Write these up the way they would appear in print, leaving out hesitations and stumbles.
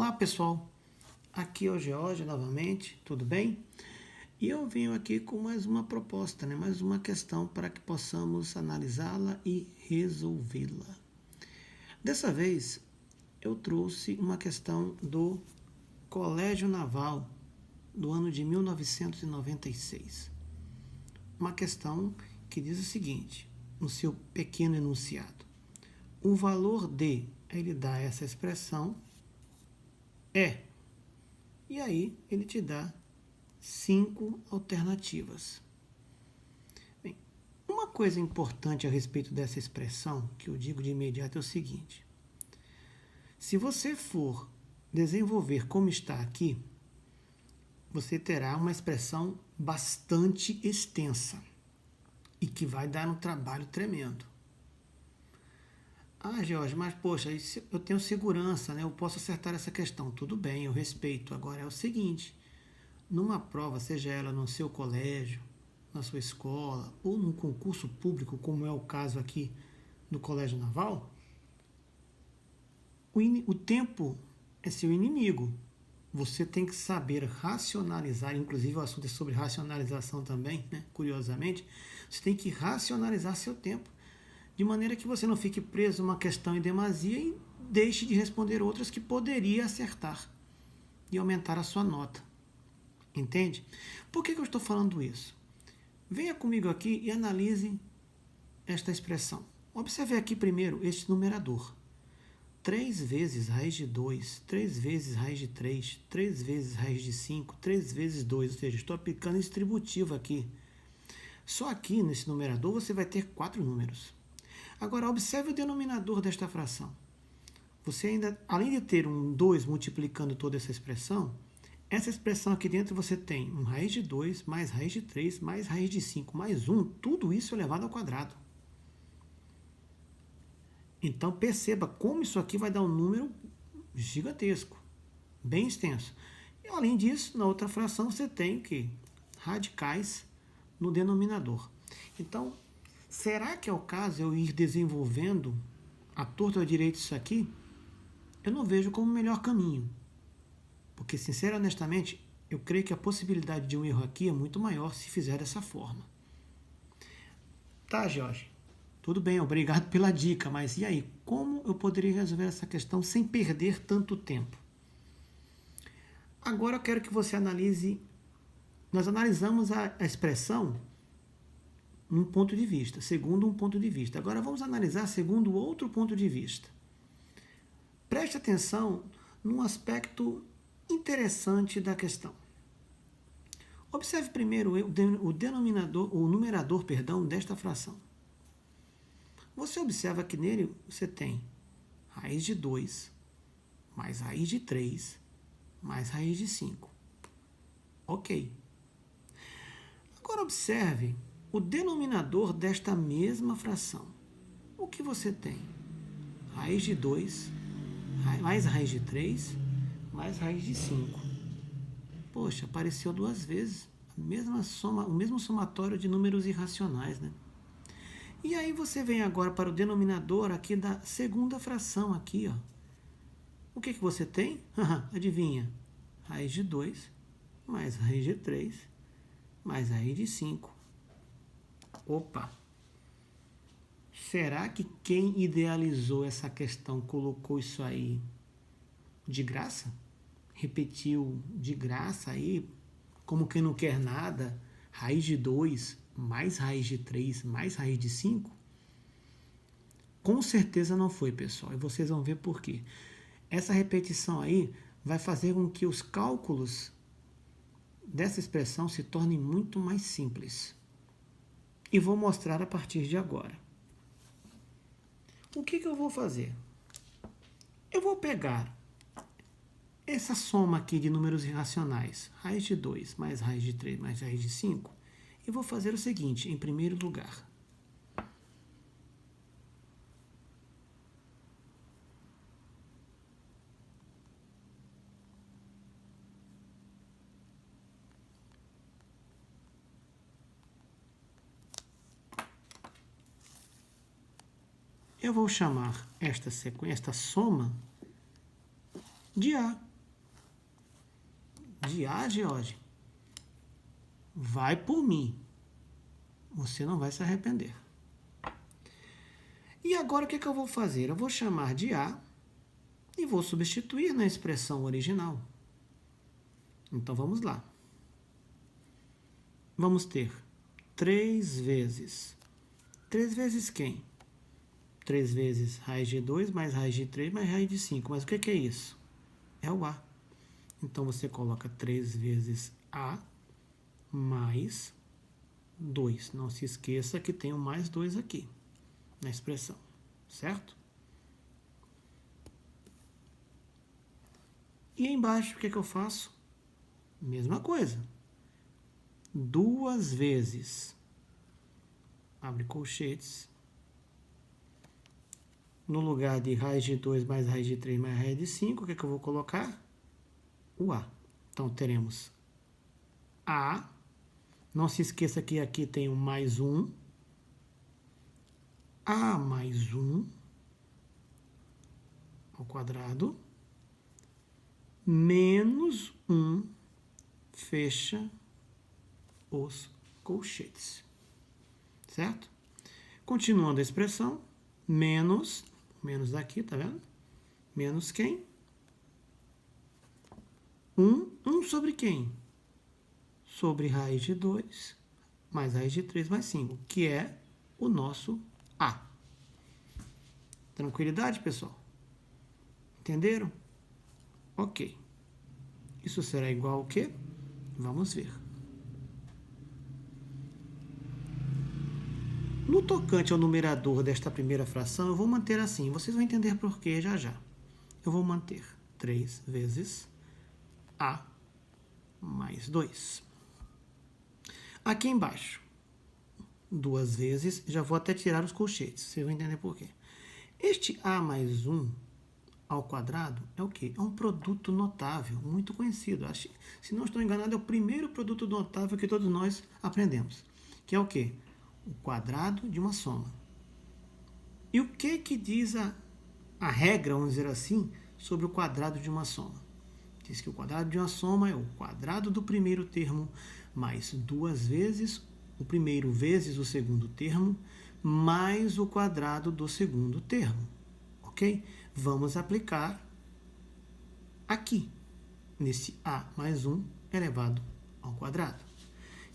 Olá pessoal, aqui é o George novamente, tudo bem? E eu venho aqui com mais uma proposta, mais uma questão para que possamos analisá-la e resolvê-la. Dessa vez eu trouxe uma questão do Colégio Naval do ano de 1996. Uma questão que diz o seguinte, no seu pequeno enunciado: o valor de, ele dá essa expressão, é. E aí ele te dá 5 alternativas. Bem, uma coisa importante a respeito dessa expressão, que eu digo de imediato, é o seguinte: se você for desenvolver como está aqui, você terá uma expressão bastante extensa e que vai dar um trabalho tremendo. Ah, Jorge, mas poxa, eu tenho segurança, eu posso acertar essa questão. Tudo bem, eu respeito. Agora é o seguinte, numa prova, seja ela no seu colégio, na sua escola, ou num concurso público, como é o caso aqui no Colégio Naval, o tempo é seu inimigo. Você tem que saber racionalizar, inclusive o assunto é sobre racionalização também, curiosamente, você tem que racionalizar seu tempo, de maneira que você não fique preso a uma questão em demasia e deixe de responder outras que poderia acertar e aumentar a sua nota. Entende? Por que eu estou falando isso? Venha comigo aqui e analise esta expressão. Observe aqui primeiro este numerador. 3 vezes raiz de 2, 3 vezes raiz de 3, 3 vezes raiz de 5, 3 vezes 2, ou seja, estou aplicando distributivo aqui. Só aqui nesse numerador você vai ter 4 números. Agora, observe o denominador desta fração. Você ainda, além de ter um 2 multiplicando toda essa expressão aqui dentro você tem um raiz de 2, mais raiz de 3, mais raiz de 5, mais 1, tudo isso elevado ao quadrado. Então, perceba como isso aqui vai dar um número gigantesco, bem extenso. E, além disso, na outra fração você tem o quê? Radicais no denominador. Então, será que é o caso eu ir desenvolvendo à torta ou à direita isso aqui? Eu não vejo como o melhor caminho. Porque, sinceramente, honestamente, eu creio que a possibilidade de um erro aqui é muito maior se fizer dessa forma. Tá, Jorge? Tudo bem, obrigado pela dica, mas e aí? Como eu poderia resolver essa questão sem perder tanto tempo? Agora eu quero que você analise. Nós analisamos a expressão num ponto de vista, segundo um ponto de vista. Agora vamos analisar segundo outro ponto de vista. Preste atenção num aspecto interessante da questão. Observe primeiro o numerador desta fração. Você observa que nele você tem raiz de 2, mais raiz de 3, mais raiz de 5. Ok. Agora observe o denominador desta mesma fração. O que você tem? Raiz de 2, mais raiz de 3, mais raiz de 5. Poxa, apareceu 2 vezes a mesma soma, o mesmo somatório de números irracionais, E aí você vem agora para o denominador aqui da segunda fração aqui, ó. O que você tem? Adivinha? Raiz de 2, mais raiz de 3, mais raiz de 5. Opa! Será que quem idealizou essa questão colocou isso aí de graça? Repetiu de graça aí, como quem não quer nada, raiz de 2, mais raiz de 3, mais raiz de 5? Com certeza não foi, pessoal, e vocês vão ver por quê. Essa repetição aí vai fazer com que os cálculos dessa expressão se tornem muito mais simples. E vou mostrar a partir de agora. O que eu vou fazer? Eu vou pegar essa soma aqui de números irracionais, raiz de 2 mais raiz de 3 mais raiz de 5, e vou fazer o seguinte, em primeiro lugar. Eu vou chamar esta soma de A. de A, George. Vai por mim. Você não vai se arrepender. E agora o que eu vou fazer? Eu vou chamar de A e vou substituir na expressão original. Então vamos lá. Vamos ter 3 vezes. 3 vezes quem? 3 vezes raiz de 2 mais raiz de 3 mais raiz de 5. Mas o que é isso? É o A. Então você coloca 3 vezes A mais 2. Não se esqueça que tem o mais 2 aqui na expressão, certo? E embaixo, o que eu faço? Mesma coisa. 2 vezes, abre colchetes, no lugar de raiz de 2 mais raiz de 3 mais raiz de 5, o que eu vou colocar? O A. Então, teremos A. Não se esqueça que aqui tem o mais 1. A mais 1 ao quadrado, menos 1, fecha os colchetes. Certo? Continuando a expressão, menos daqui, tá vendo? Menos quem? 1 sobre quem? Sobre raiz de 2, mais raiz de 3 mais 5, que é o nosso A. Tranquilidade, pessoal? Entenderam? Ok. Isso será igual ao quê? Vamos ver. No tocante ao numerador desta primeira fração, eu vou manter assim. Vocês vão entender por quê já já. Eu vou manter 3 vezes A mais 2. Aqui embaixo, 2 vezes, já vou até tirar os colchetes. Vocês vão entender por quê. Este A mais 1 ao quadrado é o quê? É um produto notável, muito conhecido. Se não estou enganado, é o primeiro produto notável que todos nós aprendemos. Que é o quê? O quadrado de uma soma. E o que diz a regra, vamos dizer assim, sobre o quadrado de uma soma? Diz que o quadrado de uma soma é o quadrado do primeiro termo mais 2 vezes o primeiro vezes o segundo termo mais o quadrado do segundo termo. Ok? Vamos aplicar aqui, nesse A mais 1 elevado ao quadrado.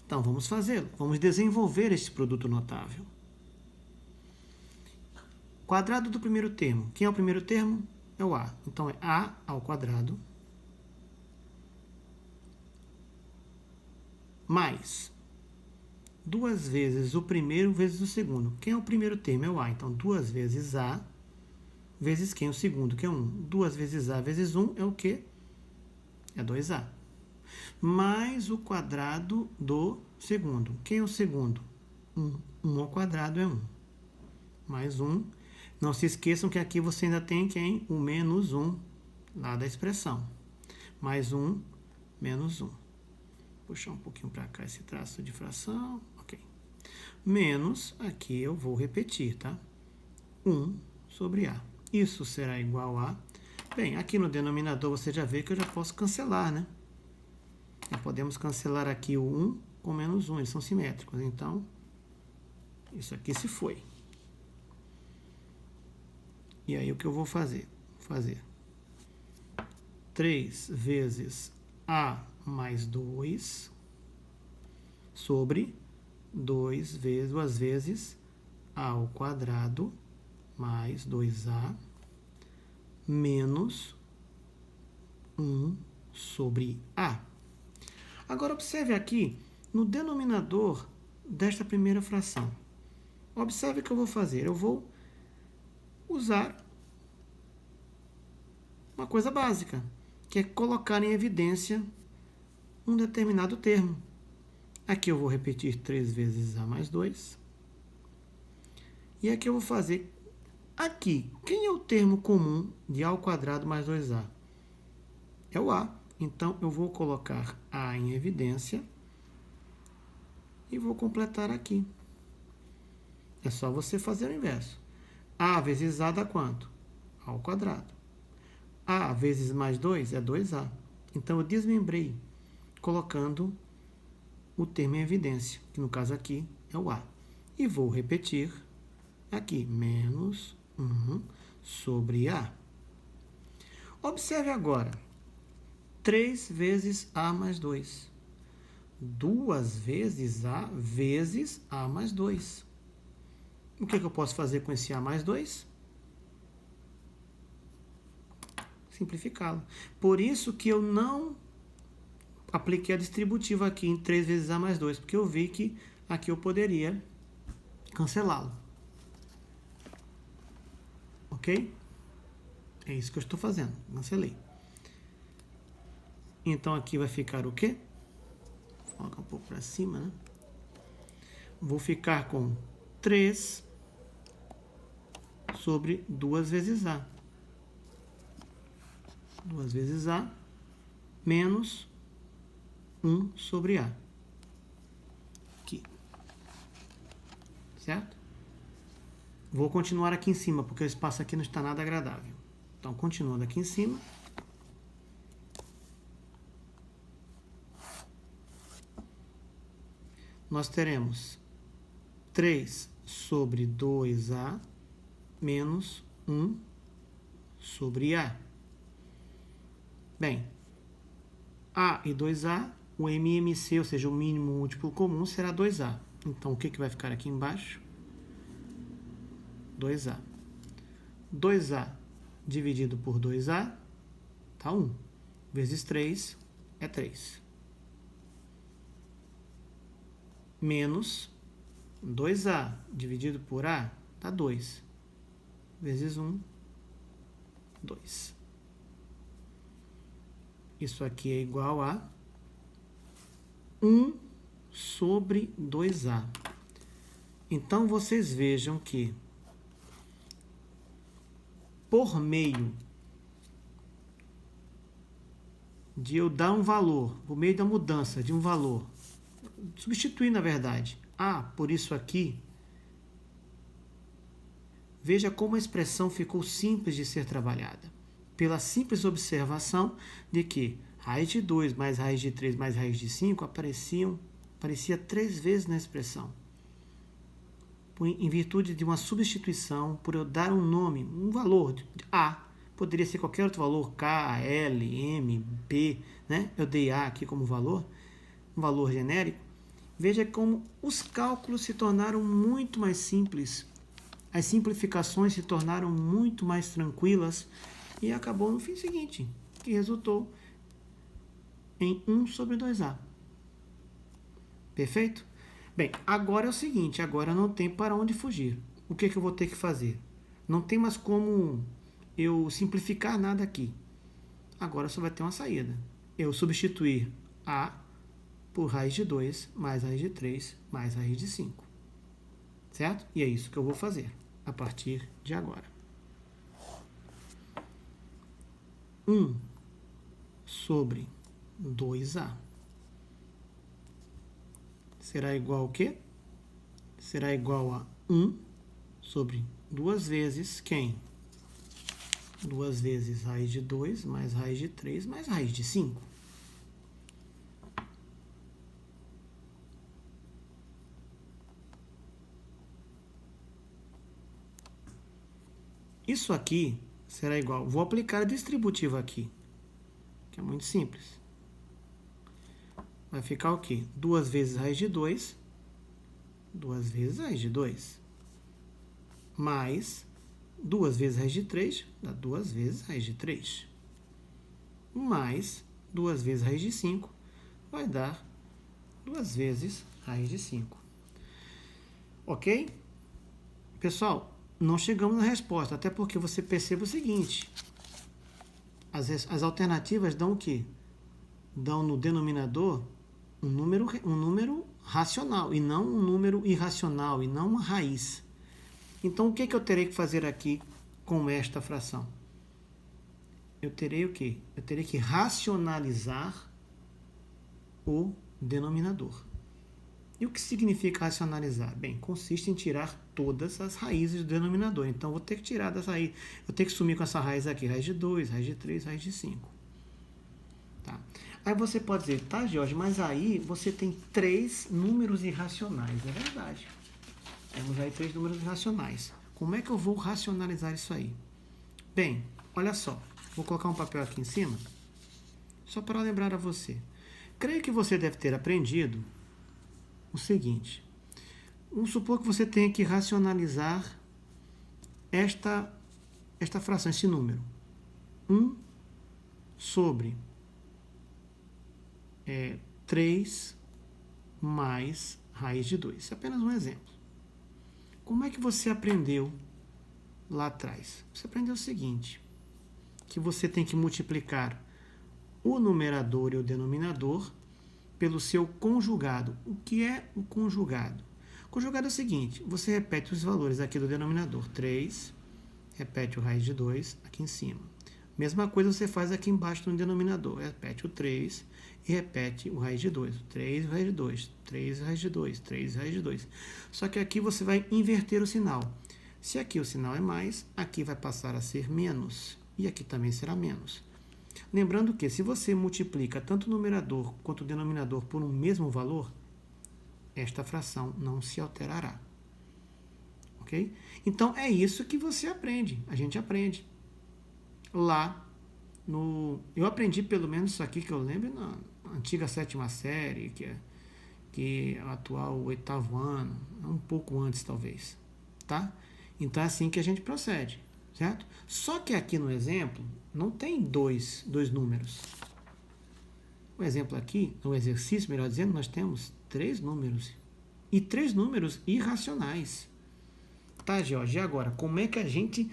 Então, vamos fazê-lo. Vamos desenvolver esse produto notável. Quadrado do primeiro termo. Quem é o primeiro termo? É o A. Então, é A ao quadrado mais 2 vezes o primeiro vezes o segundo. Quem é o primeiro termo? É o A. Então, 2 vezes A vezes quem? O segundo, que é 1. 2 vezes A vezes 1 é o quê? É 2A. Mais o quadrado do segundo. Quem é o segundo? 1. 1 ao quadrado é 1. Mais 1. Não se esqueçam que aqui você ainda tem quem? O menos 1 lá da expressão. Mais 1, menos 1. Vou puxar um pouquinho para cá esse traço de fração. Ok. Menos, aqui eu vou repetir, tá? 1 sobre A. Isso será igual a... Bem, aqui no denominador você já vê que eu já posso cancelar, né? Já podemos cancelar aqui o 1 com menos 1, eles são simétricos. Então, isso aqui se foi. E aí o que eu vou fazer? Fazer 3 vezes A mais 2 sobre 2 vezes A ao quadrado mais 2A menos 1 sobre A. Agora, observe aqui, no denominador desta primeira fração. Observe o que eu vou fazer. Eu vou usar uma coisa básica, que é colocar em evidência um determinado termo. Aqui eu vou repetir 3 vezes A mais 2. E aqui eu vou fazer... Aqui, quem é o termo comum de A ao quadrado mais 2A? É o A. Então, eu vou colocar A em evidência e vou completar aqui. É só você fazer o inverso. A vezes A dá quanto? A ao quadrado. A vezes mais 2 é 2A. Então, eu desmembrei colocando o termo em evidência, que no caso aqui é o A. E vou repetir aqui, menos 1 sobre A. Observe agora, 3 vezes A mais 2. 2 vezes A vezes A mais 2. O que eu posso fazer com esse A mais 2? Simplificá-lo. Por isso que eu não apliquei a distributiva aqui em 3 vezes A mais 2, porque eu vi que aqui eu poderia cancelá-lo. Ok? É isso que eu estou fazendo. Cancelei. Então aqui vai ficar o quê? Vou colocar um pouco para cima, né? Vou ficar com 3 sobre 2 vezes A. 2 vezes A menos 1 sobre A. Aqui. Certo? Vou continuar aqui em cima, porque o espaço aqui não está nada agradável. Então, continuando aqui em cima. Nós teremos 3 sobre 2A menos 1 sobre A. Bem, A e 2A, o MMC, ou seja, o mínimo múltiplo comum, será 2A. Então, o que vai ficar aqui embaixo? 2A. 2A dividido por 2A, tá 1. Vezes 3 é 3. Menos 2A dividido por A, dá 2. Vezes 1, 2. Isso aqui é igual a 1 sobre 2A. Então, vocês vejam que, por meio de eu dar um valor, por meio da mudança de um valor, substituir, na verdade, A por isso aqui, veja como a expressão ficou simples de ser trabalhada. Pela simples observação de que raiz de 2 mais raiz de 3 mais raiz de 5 aparecia 3 vezes na expressão. Em virtude de uma substituição, por eu dar um nome, um valor de A, poderia ser qualquer outro valor, K, L, M, P, né? Eu dei A aqui como valor, um valor genérico. Veja como os cálculos se tornaram muito mais simples, as simplificações se tornaram muito mais tranquilas e acabou no fim seguinte, que resultou em 1 sobre 2A. Perfeito? Bem, agora é o seguinte, agora não tem para onde fugir. O que eu vou ter que fazer? Não tem mais como eu simplificar nada aqui. Agora só vai ter uma saída. Eu substituir A por raiz de 2 mais raiz de 3 mais raiz de 5. Certo? E é isso que eu vou fazer a partir de agora. 1 sobre 2A será igual ao quê? Será igual a 1 sobre 2 vezes quem? 2 vezes raiz de 2 mais raiz de 3 mais raiz de 5. Isso aqui será igual, vou aplicar a distributiva aqui, que é muito simples. Vai ficar o quê? 2 vezes raiz de 2, 2 vezes raiz de 2, mais 2 vezes raiz de 3, dá 2 vezes raiz de 3, mais 2 vezes raiz de 5, vai dar 2 vezes raiz de 5. Ok? Pessoal, não chegamos na resposta, até porque você percebe o seguinte, as alternativas dão o quê? Dão no denominador um número racional, e não um número irracional, e não uma raiz. Então, o que eu terei que fazer aqui com esta fração? Eu terei o quê? Eu terei que racionalizar o denominador. E o que significa racionalizar? Bem, consiste em tirar todas as raízes do denominador. Então, vou ter que tirar dessa raiz. Eu tenho que sumir com essa raiz aqui. Raiz de 2, raiz de 3, raiz de 5. Tá? Aí você pode dizer, tá, Jorge, mas aí você tem 3 números irracionais. É verdade. Temos aí 3 números irracionais. Como é que eu vou racionalizar isso aí? Bem, olha só. Vou colocar um papel aqui em cima, só para lembrar a você. Creio que você deve ter aprendido o seguinte. Vamos supor que você tenha que racionalizar esta fração, esse número. 1 sobre 3 mais raiz de 2. Isso é apenas um exemplo. Como é que você aprendeu lá atrás? Você aprendeu o seguinte, que você tem que multiplicar o numerador e o denominador pelo seu conjugado. O que é o conjugado? O conjugado é o seguinte, você repete os valores aqui do denominador, 3, repete o raiz de 2 aqui em cima. Mesma coisa você faz aqui embaixo no denominador, repete o 3 e repete o raiz de 2. 3 raiz de 2, 3 raiz de 2, 3 raiz de 2. Só que aqui você vai inverter o sinal. Se aqui o sinal é mais, aqui vai passar a ser menos. E aqui também será menos. Lembrando que se você multiplica tanto o numerador quanto o denominador por um mesmo valor, esta fração não se alterará. Ok? Então é isso que você aprende, a gente aprende. Lá eu aprendi pelo menos isso aqui que eu lembro na antiga 7ª série, que é o atual 8º ano, um pouco antes talvez, tá? Então é assim que a gente procede, certo? Só que aqui no exemplo não tem dois números. O exemplo aqui, no exercício, melhor dizendo, nós temos 3 números e 3 números irracionais. Tá, Jorge? E agora, como é que a gente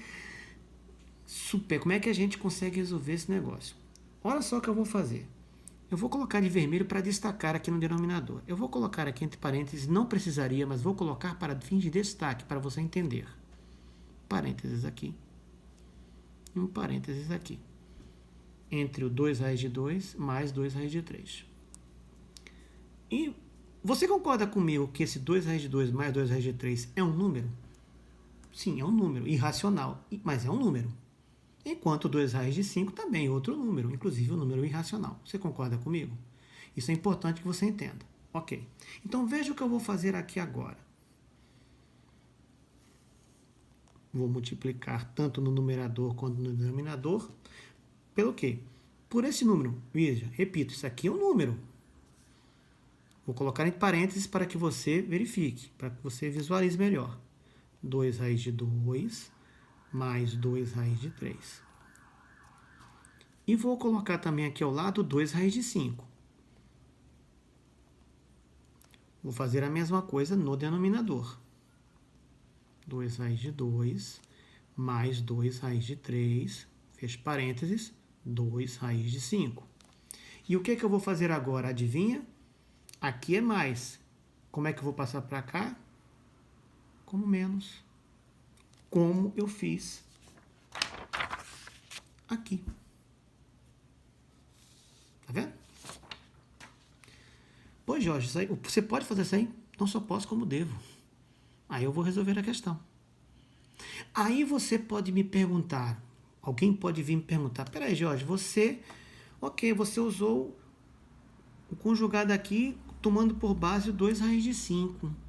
consegue resolver esse negócio? Olha só o que eu vou fazer. Eu vou colocar de vermelho para destacar aqui no denominador. Eu vou colocar aqui entre parênteses, não precisaria, mas vou colocar para fim de destaque, para você entender. Parênteses aqui. E um parênteses aqui. Entre o 2 raiz de 2 mais 2 raiz de 3. E você concorda comigo que esse 2 raiz de 2 mais 2 raiz de 3 é um número? Sim, é um número irracional, mas é um número. Enquanto 2 raiz de 5 também é outro número, inclusive um número irracional. Você concorda comigo? Isso é importante que você entenda. Ok. Então veja o que eu vou fazer aqui agora. Vou multiplicar tanto no numerador quanto no denominador. Pelo quê? Por esse número. Veja, repito, isso aqui é um número. Vou colocar entre parênteses para que você verifique, para que você visualize melhor. 2 raiz de 2 mais 2 raiz de 3. E vou colocar também aqui ao lado 2 raiz de 5. Vou fazer a mesma coisa no denominador. 2 raiz de 2 mais 2 raiz de 3, fecho parênteses, 2 raiz de 5. E o que eu vou fazer agora? Adivinha? Aqui é mais. Como é que eu vou passar para cá? Como menos. Como eu fiz aqui. Tá vendo? Pois, Jorge, isso aí, você pode fazer isso aí? Não só posso, como devo. Aí eu vou resolver a questão. Aí você pode me perguntar, alguém pode vir me perguntar, peraí, Jorge, você usou o conjugado aqui tomando por base o 2 raiz de 5.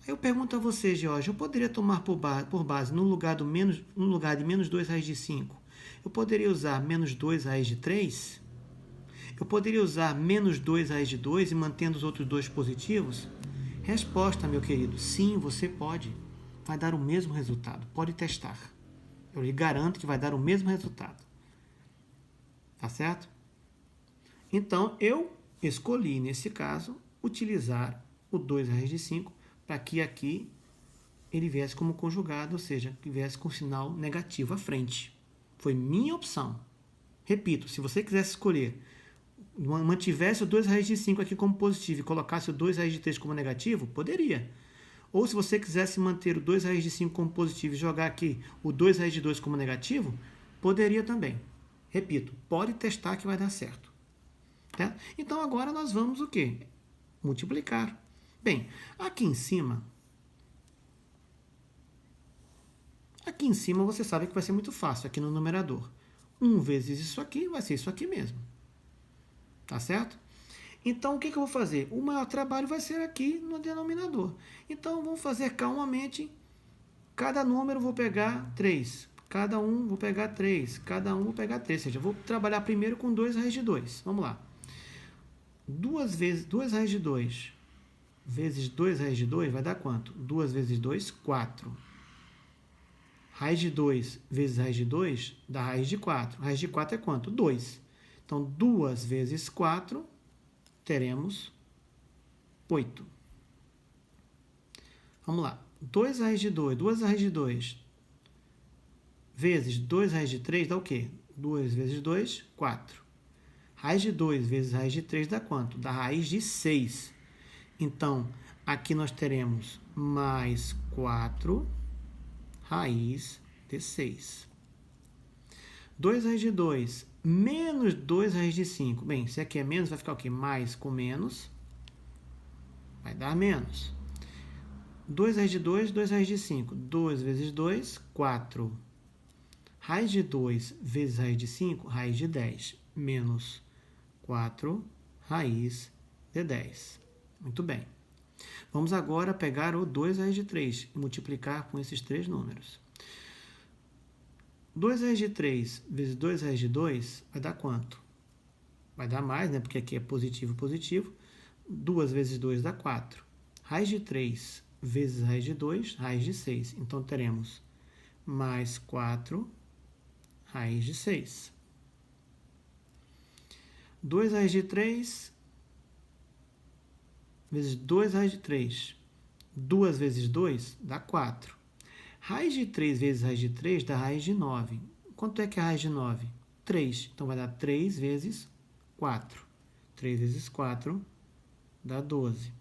Aí eu pergunto a você, Jorge, eu poderia tomar por base, no lugar de menos 2 raiz de 5, eu poderia usar menos 2 raiz de 3? Eu poderia usar menos 2 raiz de 2 e mantendo os outros dois positivos? Resposta, meu querido, sim, você pode. Vai dar o mesmo resultado. Pode testar. Eu lhe garanto que vai dar o mesmo resultado. Tá certo? Então, eu escolhi, nesse caso, utilizar o 2 raiz de 5 para que aqui ele viesse como conjugado, ou seja, que viesse com sinal negativo à frente. Foi minha opção. Repito, se você quisesse escolher, mantivesse o 2 raiz de 5 aqui como positivo e colocasse o 2 raiz de 3 como negativo, poderia. Ou se você quisesse manter o 2 raiz de 5 como positivo e jogar aqui o 2 raiz de 2 como negativo, poderia também. Repito, pode testar que vai dar certo. Tá? Então agora nós vamos o quê? Multiplicar. Bem, aqui em cima você sabe que vai ser muito fácil aqui no numerador. 1 vezes isso aqui vai ser isso aqui mesmo. Tá certo? Então, o que eu vou fazer? O maior trabalho vai ser aqui no denominador. Então, vamos fazer calmamente. Cada número vou pegar 3. Cada um vou pegar 3. Cada um vou pegar 3. Ou seja, eu vou trabalhar primeiro com 2 raiz de 2. Vamos lá. 2 raiz de 2 vezes 2 raiz de 2 vai dar quanto? 2 vezes 2, 4. Raiz de 2 vezes raiz de 2 dá raiz de 4. Raiz de 4 é quanto? 2. Então, 2 vezes 4, teremos 8. Vamos lá. 2 raiz de 2, 2 raiz de 2 vezes 2 raiz de 3 dá o quê? 2 vezes 2, 4. Raiz de 2 vezes raiz de 3 dá quanto? Dá raiz de 6. Então, aqui nós teremos mais 4 raiz de 6. 2 raiz de 2 menos 2 raiz de 5. Bem, se aqui é menos, vai ficar o quê? Mais com menos vai dar menos. 2 raiz de 2, 2 raiz de 5. 2 vezes 2, 4. Raiz de 2 vezes raiz de 5, raiz de 10. Menos 4 raiz de 10. Muito bem. Vamos agora pegar o 2 raiz de 3 e multiplicar com esses três números. 2 raiz de 3 vezes 2 raiz de 2 vai dar quanto? Vai dar mais, né? Porque aqui é positivo, positivo. 2 vezes 2 dá 4. Raiz de 3 vezes raiz de 2, raiz de 6. Então, teremos mais 4 raiz de 6. 2 raiz de 3 vezes 2 raiz de 3. 2 vezes 2 dá 4. Raiz de 3 vezes raiz de 3 dá raiz de 9. Quanto é que é a raiz de 9? 3. Então, vai dar 3 vezes 4. 3 vezes 4 dá 12.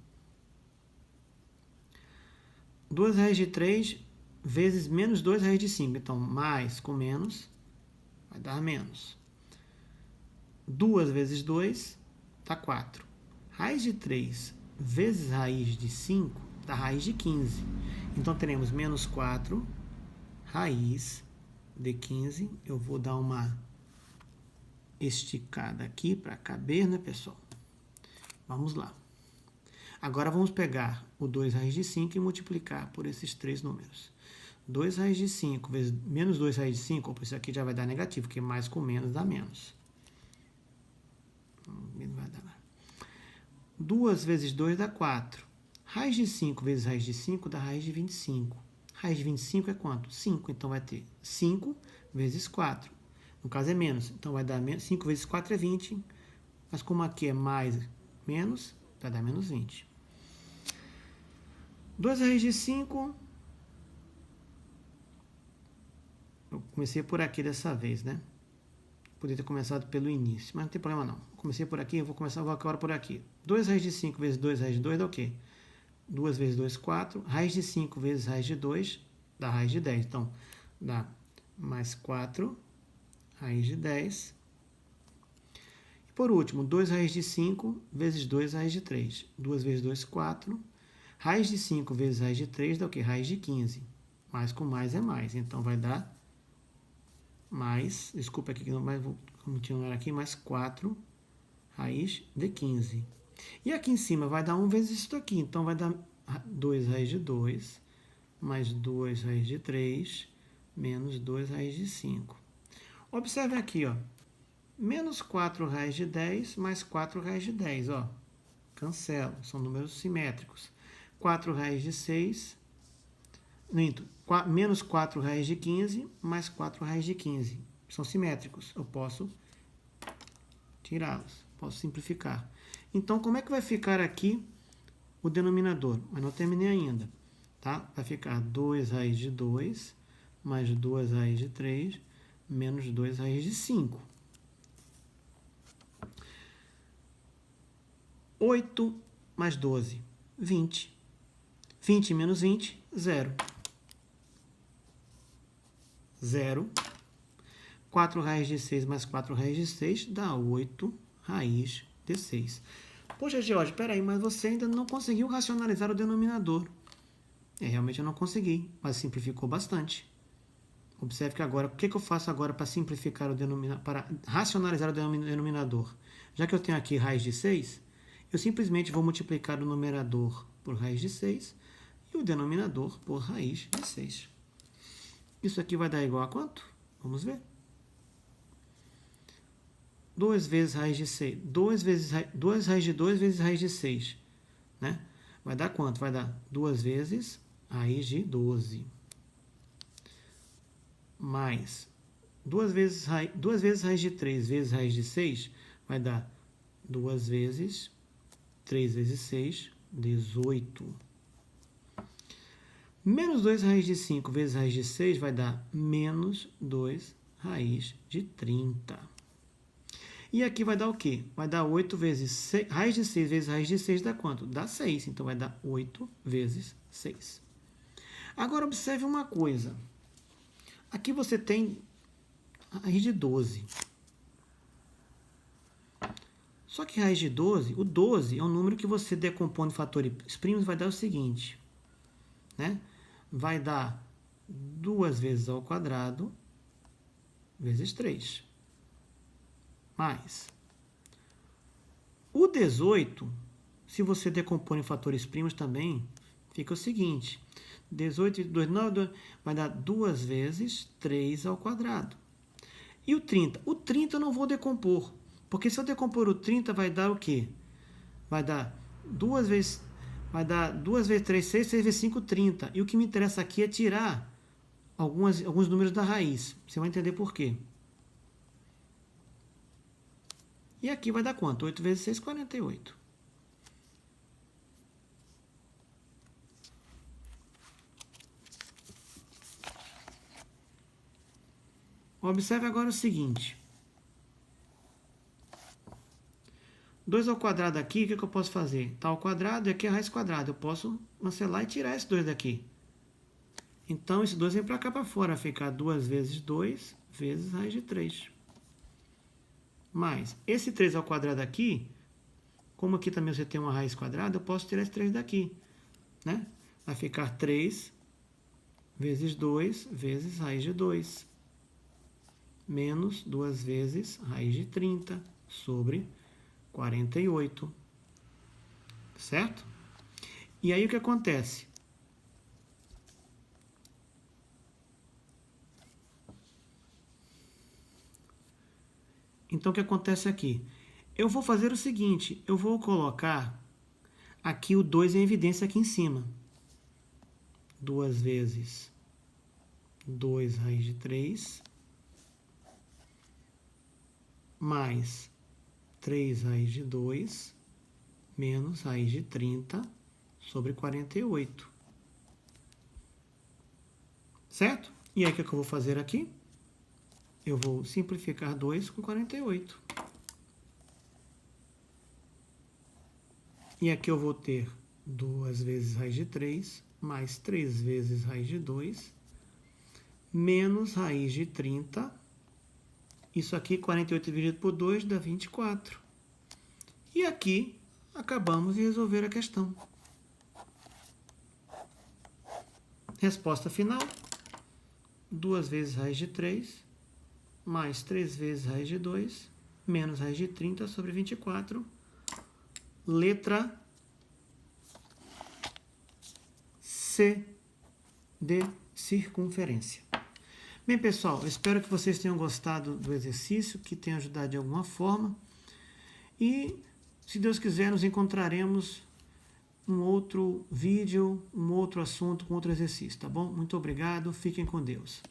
2 raiz de 3 vezes menos 2 raiz de 5. Então, mais com menos vai dar menos. 2 vezes 2 dá 4. Raiz de 3 vezes raiz de 5 dá raiz de 15. Então, teremos menos 4 raiz de 15. Eu vou dar uma esticada aqui para caber, né, pessoal? Vamos lá. Agora, vamos pegar o 2 raiz de 5 e multiplicar por esses três números. 2 raiz de 5 vezes menos 2 raiz de 5, opa, isso aqui já vai dar negativo, porque mais com menos dá menos. Não vai dar. 2 vezes 2 dá 4. Raiz de 5 vezes raiz de 5 dá raiz de 25. Raiz de 25 é quanto? 5. Então, vai ter 5 vezes 4. No caso, é menos. Então, vai dar menos. 5 vezes 4 é 20. Mas como aqui é mais menos, vai dar menos 20. 2 raiz de 5. Eu comecei por aqui dessa vez, né? Poderia ter começado pelo início, mas não tem problema não. Comecei por aqui, eu vou acabar por aqui. 2 raiz de 5 vezes 2 raiz de 2 dá o quê? 2 vezes 2, 4. Raiz de 5 vezes raiz de 2 dá raiz de 10. Então, dá mais 4 raiz de 10. E por último, 2 raiz de 5 vezes 2 raiz de 3. 2 vezes 2, 4. Raiz de 5 vezes raiz de 3 dá o quê? Raiz de 15. Mais com mais é mais. Então, vai dar mais, desculpa aqui que não mais vou continuar aqui, mais 4 raiz de 15. E aqui em cima vai dar 1 vezes isso aqui. Então, vai dar 2 raiz de 2, mais 2 raiz de 3, menos 2 raiz de 5. Observe aqui, ó. Menos 4 raiz de 10, mais 4 raiz de 10, ó. Cancelo, são números simétricos. 4 raiz de 6, menos 4 raiz de 15, mais 4 raiz de 15. São simétricos, eu posso tirá-los, posso simplificar. Então, como é que vai ficar aqui o denominador? Mas não terminei ainda, tá? Vai ficar 2 raiz de 2, mais 2 raiz de 3, menos 2 raiz de 5. 8 mais 12, 20. 20 menos 20, 0. 0. 4 raiz de 6 mais 4 raiz de 6 dá 8 raiz de 6. Poxa, George, peraí, mas você ainda não conseguiu racionalizar o denominador. Realmente eu não consegui, mas simplificou bastante. Observe que agora, o que eu faço agora para simplificar o denominador, para racionalizar o denominador? Já que eu tenho aqui raiz de 6, eu simplesmente vou multiplicar o numerador por raiz de 6 e o denominador por raiz de 6. Isso aqui vai dar igual a quanto? Vamos ver. 2 vezes raiz de 6. 2 raiz de 2 vezes raiz de 6. Né? Vai dar quanto? Vai dar 2 vezes raiz de 12. Mais 2 vezes raiz de 3 vezes raiz de 6 vai dar 2 vezes 3 vezes 6, 18. Menos 2 raiz de 5 vezes raiz de 6 vai dar menos 2 raiz de 30. E aqui vai dar o quê? Vai dar 8 vezes 6. Raiz de 6 vezes raiz de 6 dá quanto? Dá 6. Então vai dar 8 vezes 6. Agora observe uma coisa. Aqui você tem a raiz de 12. Só que raiz de 12, o 12 é um número que você decompõe em fatores primos, vai dar o seguinte, né? Vai dar 2 vezes ao quadrado vezes 3. Mais. O 18, se você decompõe em fatores primos também, fica o seguinte, 18 e 2, 9, vai dar 2 vezes 3 ao quadrado. E o 30? O 30 eu não vou decompor, porque se eu decompor o 30 vai dar o quê? Vai dar 2 vezes 3, 6, 6 vezes 5, 30. E o que me interessa aqui é tirar alguns números da raiz. Você vai entender por quê. E aqui vai dar quanto? 8 vezes 6, 48. Observe agora o seguinte. 2 ao quadrado aqui, o que eu posso fazer? Está ao quadrado e aqui é a raiz quadrada. Eu posso cancelar e tirar esse 2 daqui. Então, esse 2 vem para cá para fora. Vai ficar 2 vezes 2 vezes raiz de 3. Mais, esse 3 ao quadrado aqui, como aqui também você tem uma raiz quadrada, eu posso tirar esse 3 daqui. Né? Vai ficar 3 vezes 2 vezes raiz de 2. Menos 2 vezes raiz de 30 sobre 48. Certo? E aí o que acontece? Então o que acontece aqui? Eu vou fazer o seguinte, eu vou colocar aqui o 2 em evidência aqui em cima. 2 vezes 2 raiz de 3 mais 3 raiz de 2 menos raiz de 30 sobre 48. Certo? E aí o que eu vou fazer aqui? Eu vou simplificar 2 com 48. E aqui eu vou ter 2 vezes raiz de 3 mais 3 vezes raiz de 2 menos raiz de 30. Isso aqui, 48 dividido por 2, dá 24. E aqui, acabamos de resolver a questão. Resposta final. 2 vezes raiz de 3, mais 3 vezes raiz de 2, menos raiz de 30 sobre 24. Letra C de circunferência. Bem, pessoal, eu espero que vocês tenham gostado do exercício, que tenha ajudado de alguma forma. E, se Deus quiser, nos encontraremos um outro vídeo, um outro assunto, com outro exercício, tá bom? Muito obrigado, fiquem com Deus.